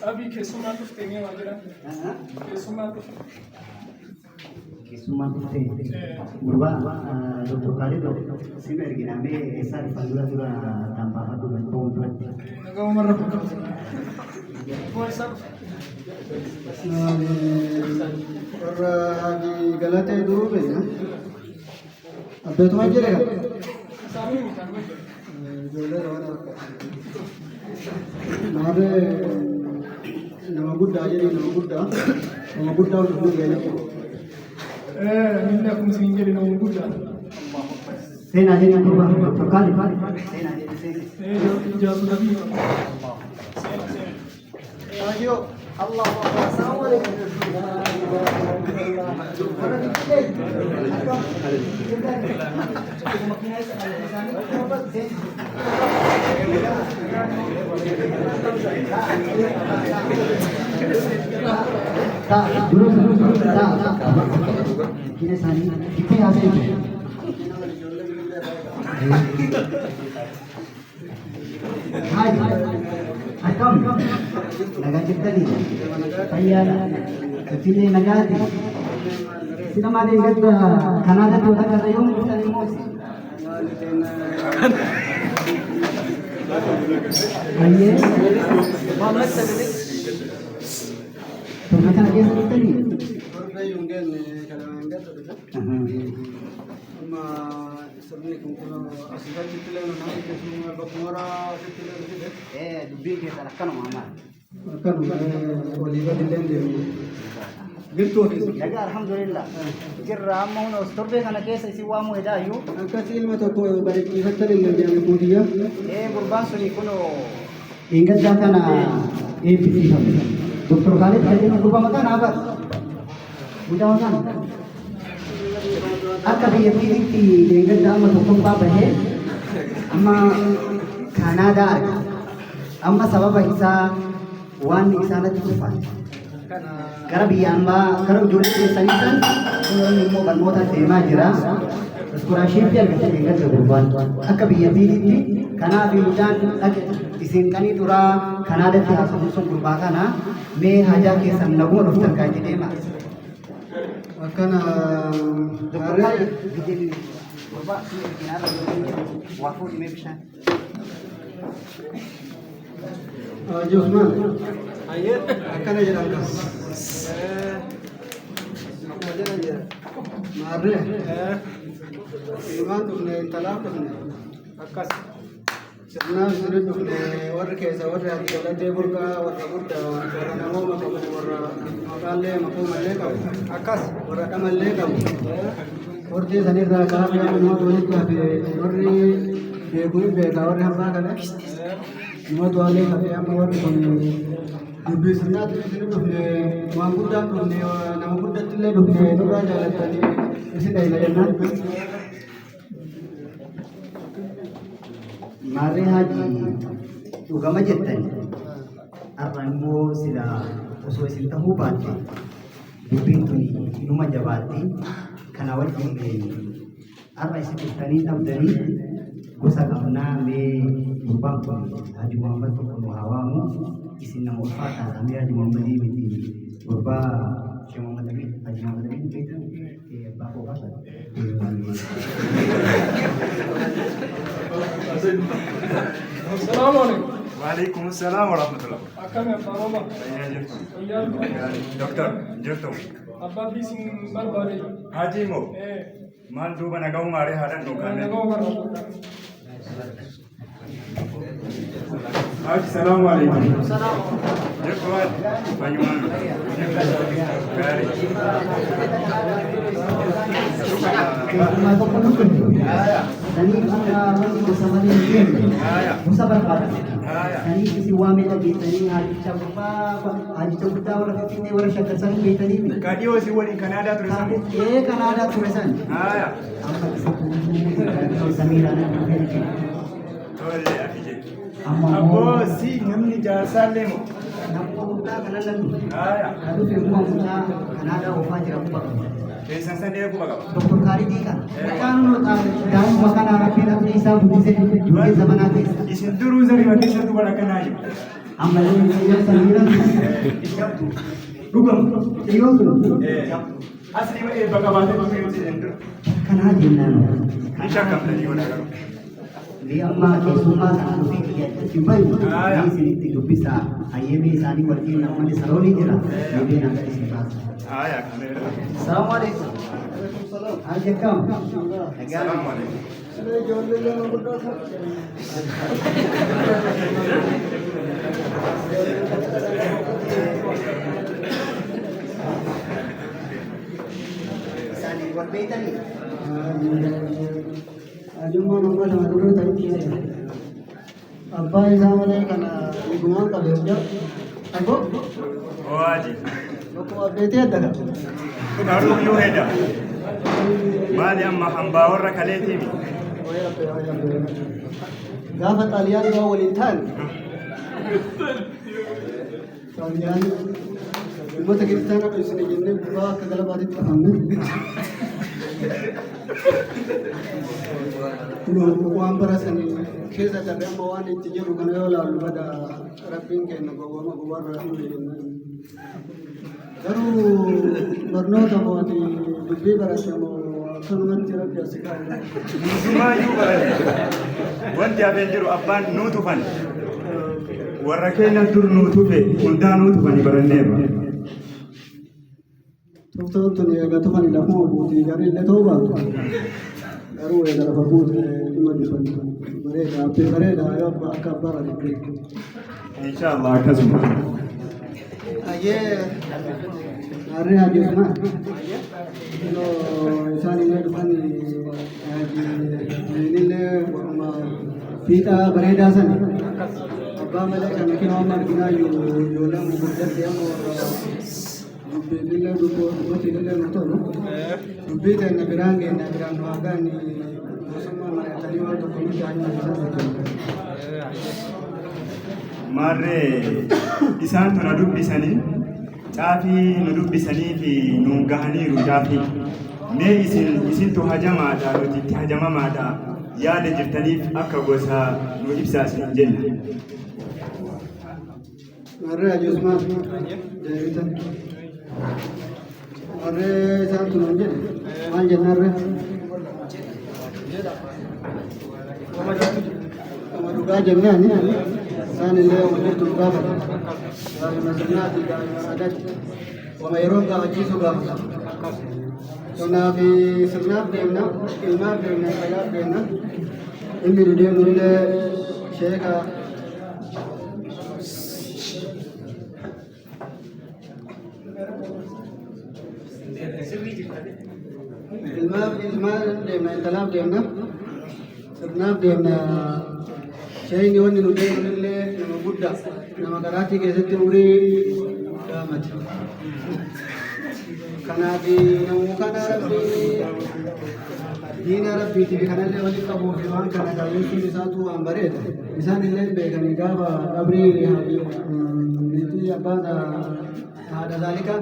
أبي كيسوما تفتني واجرا كيسوما Kisuma tufte murba doktor Khalid simer giname esar fadula dura tanpa hadu bentung dura نقوم مرة بكرة كويس warra hagi galatee duruu beekna abbeetuma jire سامي مكان ijoollee waan akka maarree nama guddaa jedhee nama guddaa hojjetu jechuudha. منكم سنجري نوم بوجا sena jadi murba doktor Khalid sena jadi sena جاسو نبي Ayo, Allah Akbar. Assalamualaikum. tak dulu tak kini sani itu yang saya hai hai kamu naga kita ni ayah kecil naga di sini mana ingat Kanada tu naga rayung kita ni mosi ayah tu macam dia kita ni Warra yungeen kalamaan gata amma sabni kun kuno asirratti illee nama keessumaa bakkumara asitti illee dhufite dubbii keessa akkana Muhammad akkan walii gadi illee deemu girtuu ofis naga alhamdulillah jirra amma huna torbe kana keessa isin waamu hedaayu akkas ilma tokko bareechifachan illee deemu kuutiyya gurbaan suni kuno ingedda kana APC famu Dr. Khalid kadina gurba makan apa buja makan akka biyya fiitti ingedda amma tokkon bahe amma Kanada amma sababa isaa waan isaanatti dhufan gara biyyaan gara ijoollee keessaniisan immoo barnoota deemaa jira iskolaashiippii argatee ingedda gurbaan akka biyya fiitti kanaaf mucaan isin qanii duraa Kanaadatti haasofnu sun gurbaa kana mee hajaa keessan naguma dhuftan kaa jedheema akkana gurbaa sun erginaarra waa fuudhimee bishaan Haji Usman akkana jedhan kas akkuma jedhan jedhan maarree ilmaan dhufne intalaa dhufne akkas sirnaaf isin dhufne warri keessa warri ati galatee burgaa warra guddaa warra namooma qabu warra maqaallee maqoomallee qabu akkas warra dhamallee qabu hortee sanirraa kaafee nama walitti hafe warri beekuun beekaa warri hambaa kana nama tuwaalee hafe amma warri kun dubbii sirnaatti isin dhufne waan guddaan dhufne nama guddatti illee dhufne nurraa jaalattanii isin dhayna jennaan maarree haji dhugama jettani har'a immoo sila osoo isin tahuu baatte dubbiin tun inuma jabaatti kana wajjin har'a isin dhuftanii dhabdanii gosa qabnaa mee gurbaan kun Haji Muhammad tokko nu haa waamu isin nama ulfaataadha mee Haji Muhammadii miti gurbaa Sheekh Muhammad Amin Haji Muhammad Amin beektan abbaa koo baasa السلام عليكم وعليكم السلام ورحمة الله. أكمل يا بابا دكتور جرتو. أبا بيسين برباري حاجي مو. مال دوبا نقوم عليه هذا نوكان. حاج السلام عليكم. السلام جرتو بنيوان. Tadi bersama dengan Musa berkata, tadi isi wame tadi tadi haji cakupa orang ini orang syakir sang tadi. Kadio si wali Kanada tulisan. Kanada tulisan. Ya. Apa itu Samira dan Tole afije. Amma Abo si namni jasa lemo. Nampu kita kenalan. Ya. Lalu firman kita Kanada ofa jerapu. Kesan saya aku bakal. Doktor Khalid kan. Kan dalam makan Arab ini bisa bisa juga zaman habis. Isin dulu zari wakil satu barakan aja. Amalnya saya Samira. Dhugam. Dhiyoo sun Asli bakka baatee dhufee nuti jennu. kanaa jennaan Isha kam ta'e wala galu. Ni amma keessummaa kana dhufee kiyyatti bayu ni isinitti dubbisaa hayyeemee isaanii waliin namoonni saroonii jira deebiin akka isin baasa. Aya kamera. Salaamu alaikum. Ajjakam. Assalamu alaikum. Isaanii wal beektanii? Ajummaa nama lama dura ta'e abbaa isaa malee kana eegumaan qabeef jira. Agoo Oaji. tokko abbeetee adda qaba. Daruu yoo heda. Maali amma hambaa warra kaleetiimi. Gaafa xaaliyaan waa waliin ta'an xaaliyaan uummata kiristaanaa dhoksine jennee gubbaa akka galabaatitti afamne. Waan barasan keessa darbe amma waan itti jiru kana yoo laallu bada rabbiin kenna gowwooma gowwarra hinde jennaan. Garuu barnoota mootii dubbii barate moo akkanumatti rabbi asi kaa'e. Sumayyuu barate. Wanti hafeen jiru abbaan nuu tufan. Warra keenya dur nuu tufe hundaa nuu tufani baranneerra. Tuftoon tun eega tufani lafuma buutii garee illee ta'uu baatu. Garuu eega lafa buute dhimma dhufan. Bareeda abbee bareeda yoo akka abbaa barate. Inshallah akkasuma. Ayyee harree hajjeesuma. Isaan illee dhufan illee fiixaa bareedaa sana. Abbaa malee kan kinoo marginaa ijoolleen gurguddatti ammoo dubbiin illee dubbatti illee nu tolu. Dubbii ta'e biraan geenya biraan nu hagaan mootummaa mari'atanii waan tokko nuti hanyuma isaa Marree isaan tuna dubbisanii caafii nu dubbisanii fi nu gahaniiru caafii. Mee isintu hajamaadha nuti itti hajamamaadha yaada jirtaniif akka gosa nu ibsaasin jenna. Harree hajjeesuma deebitan. Harree isaan tun hin jedhe maal jenna harree? Nama dhugaa jennaani isaan illee walitti dhugaa fata. Gaafima sirnaati gaafima aadaati. Wama yeroo gaafachiisu gaafata. Kanaaf sirnaaf deemna, ilmaaf deemna, dhalaaf deemna. Inni deemu illee sheeka ilmaaf deemna, intalaaf deemna. Sirnaaf deemna. Shayini wanni nu deemu illee nama guddaa nama garaatii keessatti umurii daamati. Kanaaf namuu kana rabbii diina rabbiitiif kanallee walitti qabuuf waan kana qabeessuun isaatu waan bareeda. Isaan illee beekanii gaafa qabrii niitii abbaan haadha zaalika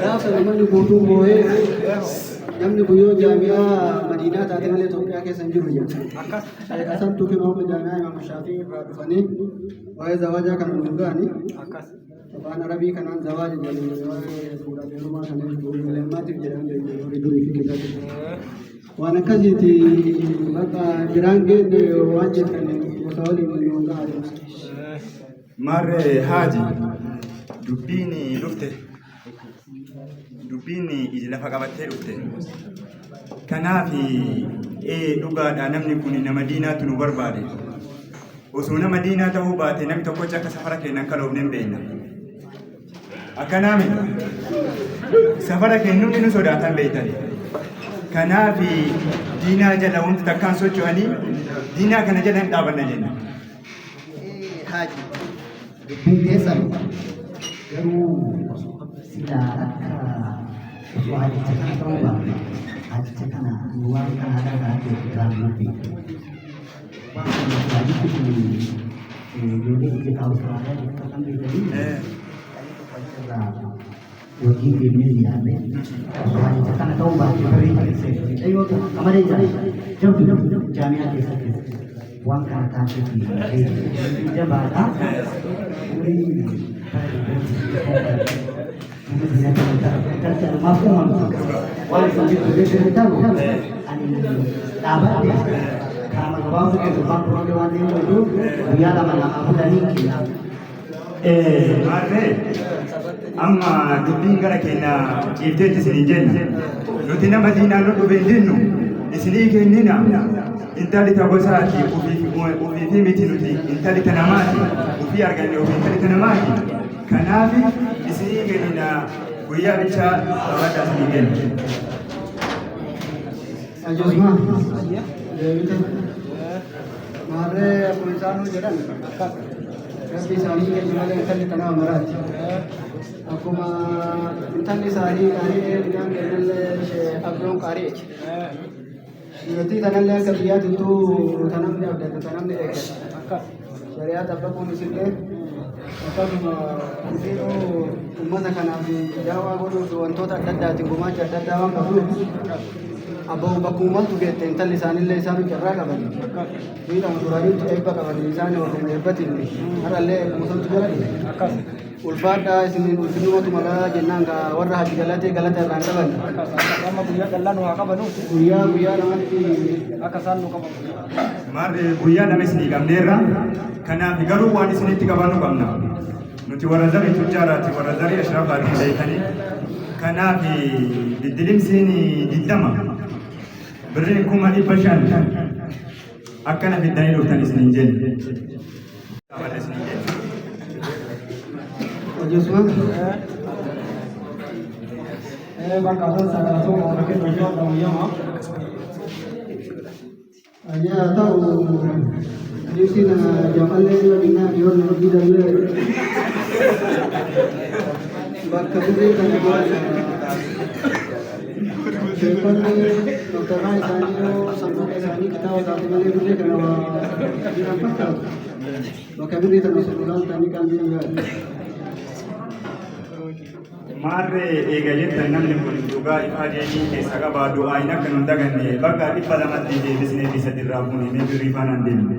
gaafa namoonni guutuun boo'ee namni guyyoo jaami'aa Madiinaa taate malee Itoophiyaa keessa hin jiru jedha. Akkasantuu kinooma jaami'aa Imaam Shaafii irraa dhufanii waa'ee zawajaa kana nu ga'anii afaan arabii kanaan zawaaja jedhanii waa'ee fuudhaa heerumaa kana leemmaatiif jedhamee warri durii fi keessatti. Waan akkasiiti bakka biraan geenne waan jettan gosa waliin nu gahaa jiru. Marree haaji dubbiin dhufte. Dubbiin iji lafa qabattee dhufte. Kanaaf dhugaadha namni kun nama diinaatu nu barbaade. Osoo nama diinaa ta'uu baate namni tokkochi akka safara keenyan kaloofne hin beekna. Akkanaami safara kennuun nu sodaatan beektani. Kanaaf diinaa jala wanti takkaan socho'anii diinaa kana jala hin dhaabanna jenna. Haji dubbiin keessan garuu silaa akka osoo hajicha kana ta'uu baate hajicha kana waan kana dhagaa keessaan nuti waan kana hajichi kun ijoollee ija kaawusaadhaa jechuudha kan beekanii wajjin deemnee yaadne osoo hajicha kana ta'uu baate barii ta'e yoo ta'u qamadee jabdu jaami'aa keessatti waan kana taasisu jabaadhaa mafhum wala sambil begitu tahu ani dapat dia kama gawangu ke bantu wale wande itu biara mana aku tadi kina Marre, amma dubbiin gara keenya dhiifteetti isinii jenna. Nuti nama diinaa nu dhufeen dinnu isinii kennina. Intalli ta gosaati ofii fi miti nuti intalli ta namaati ofii arganne ofii intalli ta namaati. Kanaaf isinii kennina guyyaa bichaa sabaadhaa isinii kenna. Ajosman, deebite maarree akkuma isaanuu jedhan rabbi isaanii kennu malee intalli tanaa maraati. Akkuma intalli isaanii qaari'ee biyaan kennallee ishee abdoon qaari'eeti. Biyyoottii tanallee akka biyyaatittuu tanamni abdatu tanamni eeggata. Shari'aa xabbaquun isillee akkasuma isiinuu uummata kanaaf daawaa godhuuf wantoota adda addaatiin gumaacha adda addaa waan qabuuf abbaa bakkuma maltu geette intalli isaanillee isaan carraa qaban miidhama duraaniitti eebba qaban isaan waliin eebbatiin har'allee musantu jala ulfaadhaa isiniin ulfinnumatu malaa jennaan kaa warra haji galatee galata irraan qaban amma guyyaa qal'aa nu haa qabanu guyyaa namatti akka isaan nu qaban. Marre guyyaa lama isinii qabneerra kanaaf garuu waan isinitti qabannu qabna. Nuti warra zarii tujjaaraati warra zarii ashrafaatiin beekanii kanaaf diddilimsiin 20 birriin 500 akkana fiddanii dhuftan isiniin jenne. Ajosman, bakka sadaratu orang kita berjuang dalam yama. aja tahu di sini jamalnya juga bina dior lebih dari bakka beri kan juga Jepang ni dokter Rai tadi sampai sini kita waktu mana dulu kerana dia pakar. Bakka beri termasuk dalam tadi kami juga. Marre eega jettan namni kun dhugaa ifaa jeetii keessa qabaa du'aa hin akka nun daganne bakka 200 deebisnee isa dirraa fuune mee birrii faanaan deemne.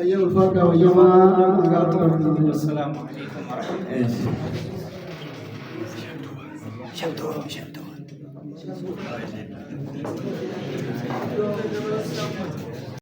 Ayah ulfaadha wayyamaa agaatuu. Assalamualaikum warahmatullahi wabarakatuh.